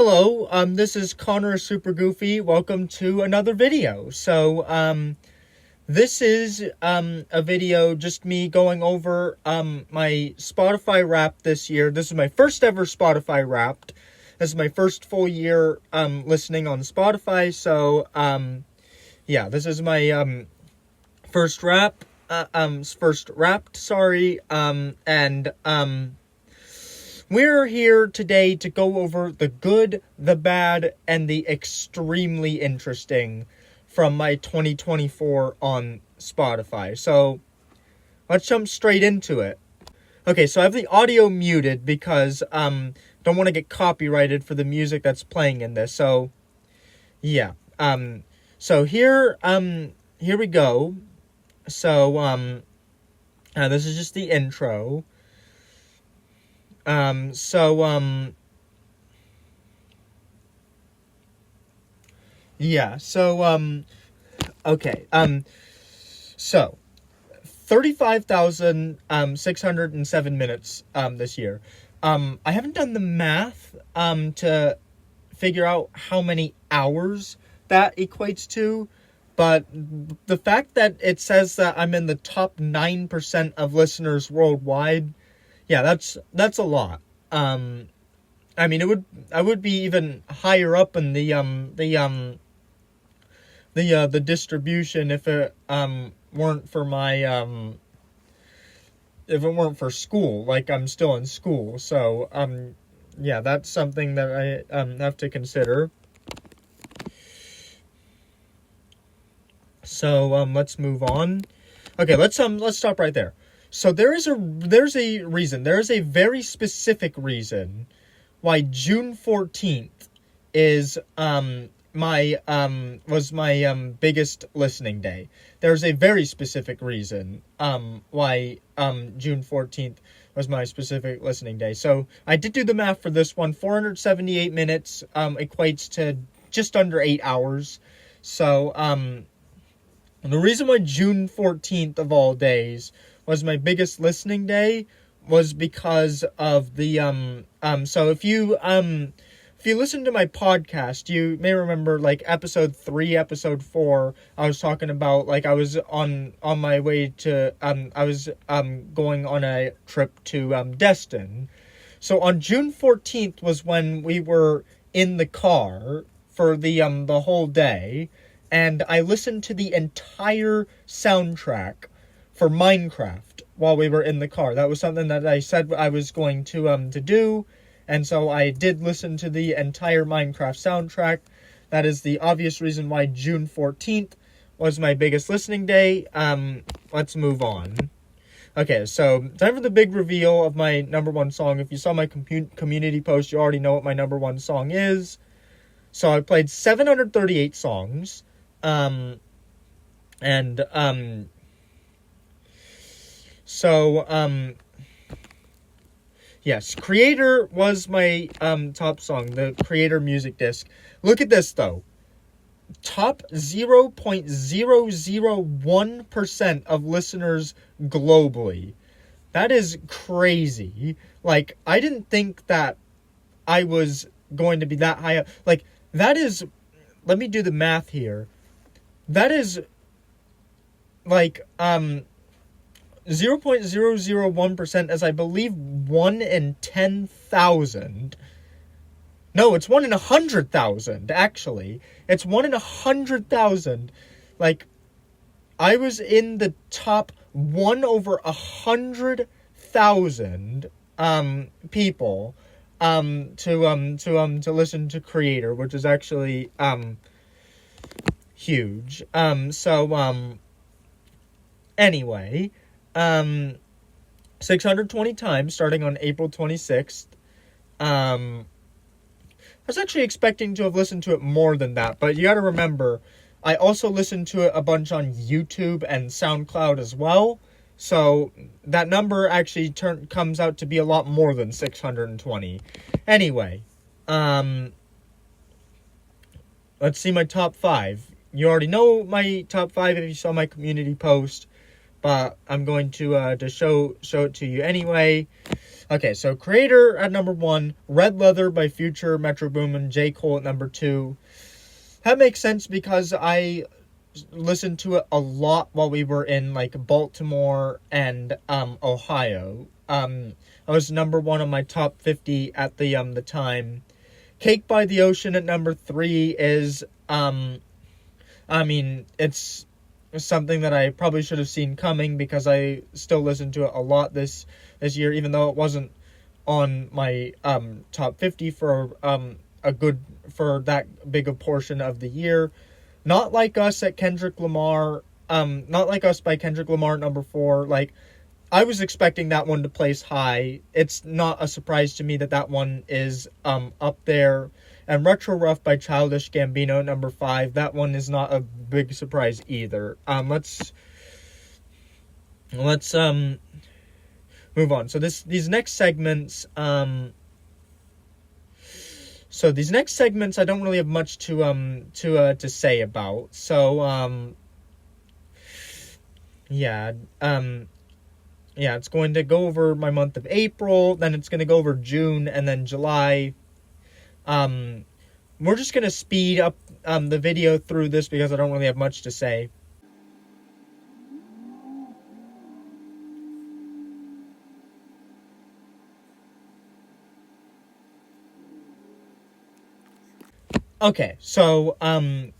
Hello, this is Connor Super Goofy. Welcome to another video. This is, a video just me going over, my Spotify Wrapped this year. This is my first ever Spotify Wrapped. This is my first full year, listening on Spotify. Yeah, this is my, first Wrapped, we're here today to go over the good, the bad, and the extremely interesting from my 2024 on Spotify. So, let's jump straight into it. Okay, so I have the audio muted because, don't want to get copyrighted for the music that's playing in this. So, yeah. So here we go. So, this is just the intro. Okay. So 35,607 minutes, this year. I haven't done the math, to figure out how many hours that equates to, but the fact that it says that I'm in the top 9% of listeners worldwide, yeah, that's a lot. I mean, I would be even higher up in the distribution if it weren't for my if it weren't for school. Like, I'm still in school, so yeah, that's something that I have to consider. So let's move on. Okay, let's stop right there. So there's a reason. There is a very specific reason why June 14th is my biggest listening day. There's a very specific reason why June 14th was my specific listening day. So I did do the math for this one. 478 minutes equates to just under 8 hours. So the reason why June 14th of all days was my biggest listening day was because of the so if you listen to my podcast, you may remember, like, episode 3, episode 4, I was talking about, like, I was on my way to I was going on a trip to Destin. So on June 14th was when we were in the car for the whole day, and I listened to the entire soundtrack for Minecraft while we were in the car. That was something that I said I was going to do, and so I did listen to the entire Minecraft soundtrack. That is the obvious reason why June 14th was my biggest listening day. Let's move on. Okay, so time for the big reveal of my number one song. If you saw my community post, you already know what my number one song is. So I played 738 songs, yes, Creator was my top song, the Creator music disc. Look at this, though. Top 0.001% of listeners globally. That is crazy. Like, I didn't think that I was going to be that high up. Like, that is, let me do the math here. That is, like, 0.001%, as I believe 1 in 10,000. No, it's 1 in 100,000, actually. It's 1 in 100,000. Like, I was in the top 1 over 100,000 people to listen to Creator, which is actually huge. Anyway, 620 times starting on April 26th. I was actually expecting to have listened to it more than that, but you gotta remember, I also listened to it a bunch on YouTube and SoundCloud as well, so that number actually comes out to be a lot more than 620. Anyway, let's see my top 5. You already know my top 5 if you saw my community post. but I'm going to show it to you anyway. Okay, so Creator at number 1, Red Leather by Future, Metro Boomin, J. Cole at number 2. That makes sense because I listened to it a lot while we were in like Baltimore and Ohio. I was number 1 on my top 50 at the time. Cake by the Ocean at number 3 is it's something that I probably should have seen coming because I still listened to it a lot this year, even though it wasn't on my top 50 for that big a portion of the year. Not Like Us at Kendrick Lamar, Not Like Us by Kendrick Lamar at number 4. Like, I was expecting that one to place high. It's not a surprise to me that one is up there. And Retro Rough by Childish Gambino at number 5. That one is not a big surprise either. Let's move on. So these next segments I don't really have much to say about. So it's going to go over my month of April, then it's going to go over June, and then July. We're just going to speed up the video through this because I don't really have much to say. Okay, so after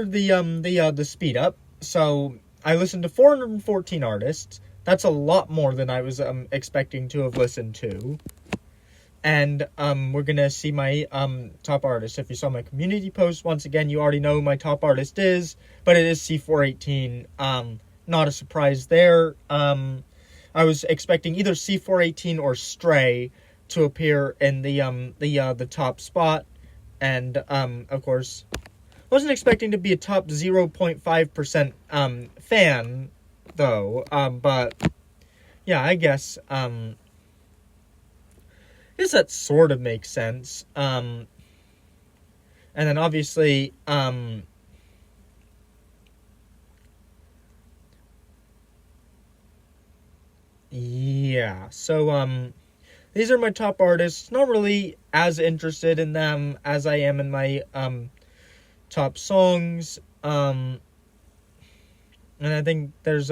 the speed up, so I listened to 414 artists. That's a lot more than I was expecting to have listened to. And we're gonna see my top artist. If you saw my community post, once again, you already know who my top artist is, but it is C418. Not a surprise there. I was expecting either C418 or Stray to appear in the top spot, and of course, wasn't expecting to be a top 0.5% fan though. But yeah, I guess that sort of makes sense. And then obviously so these are my top artists. Not really as interested in them as I am in my top songs. And I think there's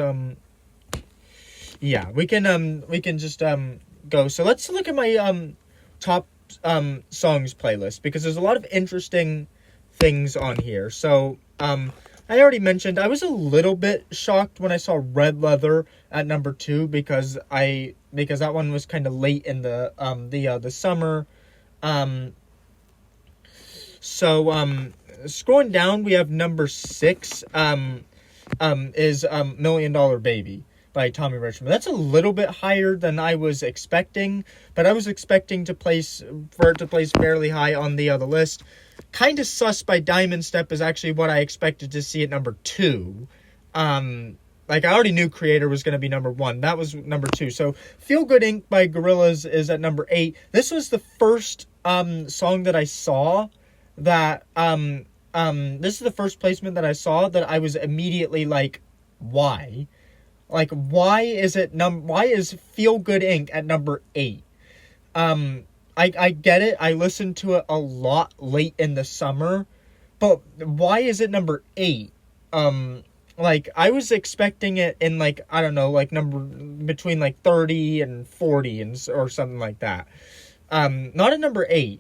we can just go. So let's look at my top songs playlist because there's a lot of interesting things on here. So I already mentioned I was a little bit shocked when I saw Red Leather at number 2 because that one was kind of late in the summer. Scrolling down, we have number 6 is Million Dollar Baby by Tommy Richmond. That's a little bit higher than I was expecting, but I was expecting for it to place fairly high on the list. Kind of Sus by Diamond Step is actually what I expected to see at number 2. I already knew Creator was going to be number 1. That was number 2. So Feel Good Inc. by Gorillaz is at number 8. This was the first song that I saw that this is the first placement that I saw that I was immediately like, why? Like, why is Feel Good Inc. at number 8? I get it. I listened to it a lot late in the summer, but why is it number 8? I was expecting it in I don't know, number between 30 and 40 or something like that. Not at number 8.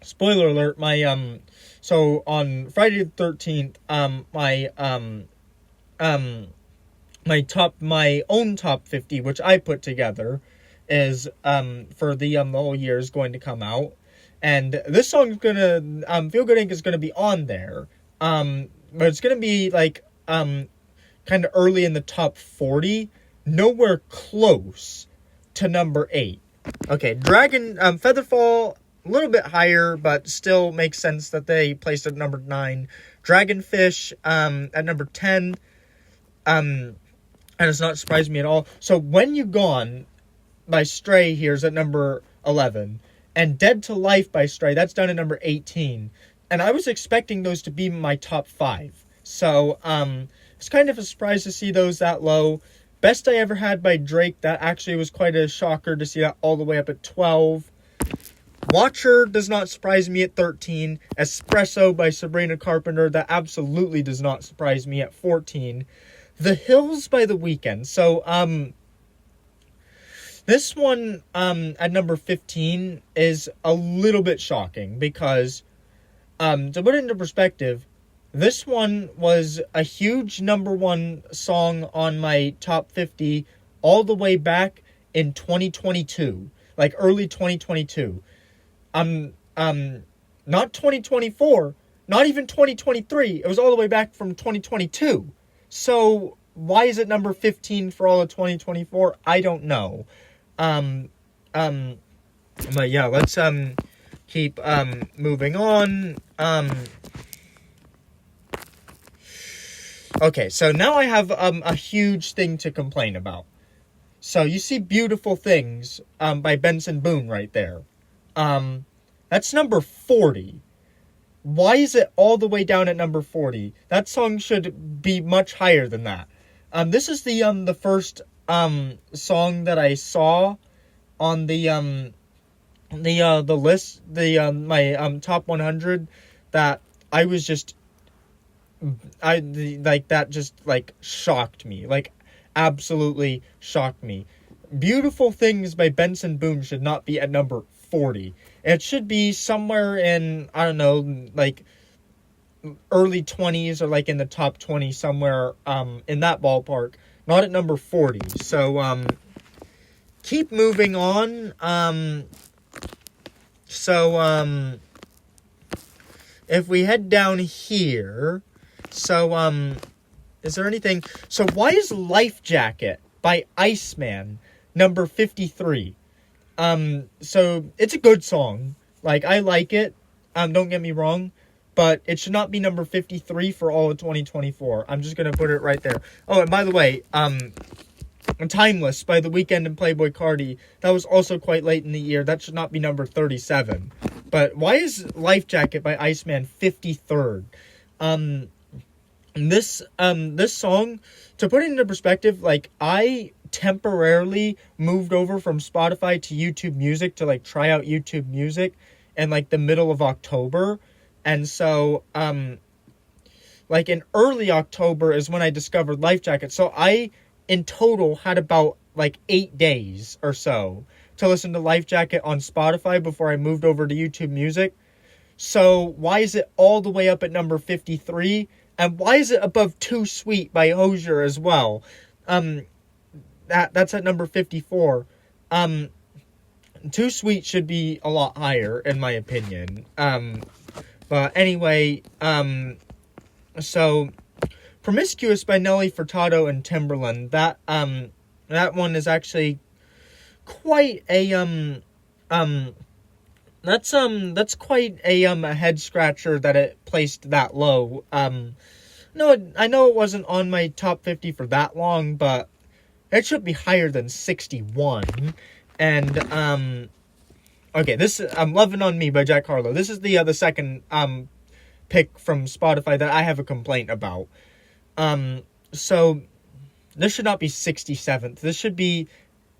Spoiler alert, so on Friday the 13th, my own top 50, which I put together, is for the whole year is going to come out, and this song's gonna Feel Good Inc. is gonna be on there, but it's gonna be kind of early in the top 40, nowhere close to number 8. Okay, Featherfall, a little bit higher, but still makes sense that they placed it at number 9. Dragonfish at number 10, and it's not surprised me at all. So When You Gone by Stray here is at number 11, and Dead to Life by Stray, that's down at number 18, and I was expecting those to be my top 5. So, it's kind of a surprise to see those that low. Best I Ever Had by Drake, that actually was quite a shocker to see that all the way up at 12. Watcher does not surprise me at 13. Espresso by Sabrina Carpenter, that absolutely does not surprise me at 14. The Hills by The Weeknd. So, this one, at number 15 is a little bit shocking because, to put it into perspective, this one was a huge number one song on my top 50 all the way back in 2022, like early 2022. Not 2024, not even 2023. It was all the way back from 2022. So why is it number 15 for all of 2024? I don't know. But yeah, let's keep moving on. Okay, so now I have a huge thing to complain about. So you see Beautiful Things by Benson Boone right there. That's number 40. Why is it all the way down at number 40? That song should be much higher than that. This is the first song that I saw on the list, my top 100, that I was just that just shocked me, absolutely shocked me. Beautiful Things by Benson Boone should not be at number 40. It should be somewhere in, I don't know, early 20s or in the top 20 somewhere in that ballpark, not at number 40. So keep moving on. If we head down here, is there anything? So why is Life Jacket by Iceman number 53? So it's a good song. I like it. Don't get me wrong, but it should not be number 53 for all of 2024. I'm just gonna put it right there. Oh, and by the way, Timeless by The Weeknd and Playboi Carti, that was also quite late in the year. That should not be number 37. But why is Life Jacket by Iceman 53rd? This song, to put it into perspective, I temporarily moved over from Spotify to YouTube Music to try out YouTube Music in the middle of October. And so in early October is when I discovered Life Jacket. So I in total had about 8 days or so to listen to Life Jacket on Spotify before I moved over to YouTube Music. So why is it all the way up at number 53? And why is it above Too Sweet by Hozier as well? That's at number 54. Too Sweet should be a lot higher, in my opinion. But anyway, so Promiscuous by Nelly Furtado and Timbaland. That one is actually quite a that's quite a head scratcher that it placed that low. No, I know it wasn't on my top 50 for that long, but it should be higher than 61. And okay, this Lovin' on Me by Jack Harlow. This is the second pick from Spotify that I have a complaint about. So this should not be 67th. This should be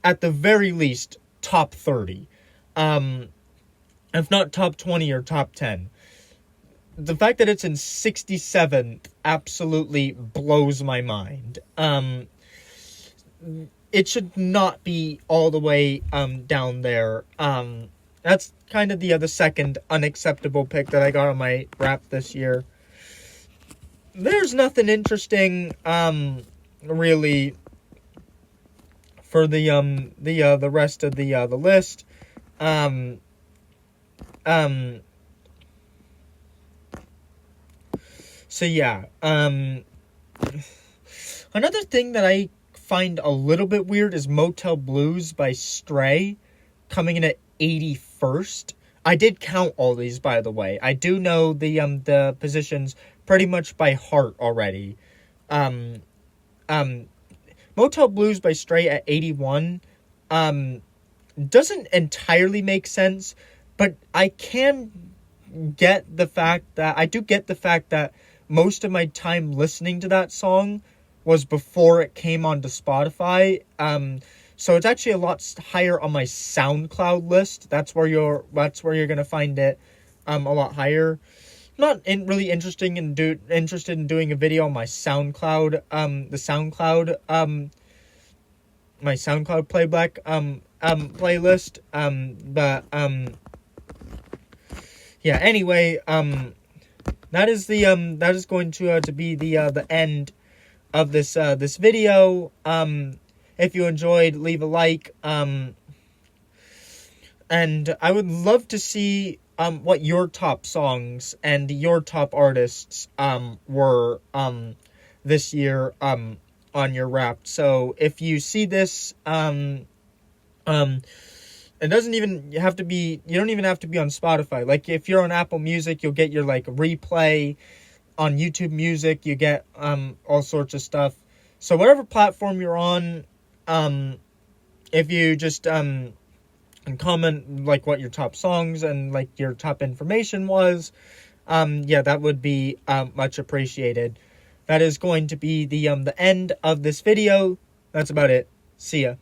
at the very least top 30. If not top 20 or top 10. The fact that it's in 67th absolutely blows my mind. It should not be all the way down there. That's kind of the second unacceptable pick that I got on my rap this year. There's nothing interesting really for the rest of the list. So yeah, another thing that I find a little bit weird is Motel Blues by Stray coming in at 81st. I did count all these, by the way. I do know the positions pretty much by heart already. Motel Blues by Stray at 81 doesn't entirely make sense, but I do get the fact that most of my time listening to that song was before it came onto Spotify. So it's actually a lot higher on my SoundCloud list. That's where you're gonna find it a lot higher. Not really interested in doing a video on my SoundCloud, my SoundCloud playback playlist. Yeah. Anyway, that is going to be the end of this video. If you enjoyed, leave a like. And I would love to see what your top songs and your top artists were this year on your Wrapped. So if you see this, it doesn't even have to be, you don't even have to be on Spotify. Like if you're on Apple Music, you'll get your like replay. On YouTube Music, you get all sorts of stuff. So whatever platform you're on, if you just comment like what your top songs and like your top information was, yeah, that would be much appreciated. That is going to be the end of this video. That's about it. See ya.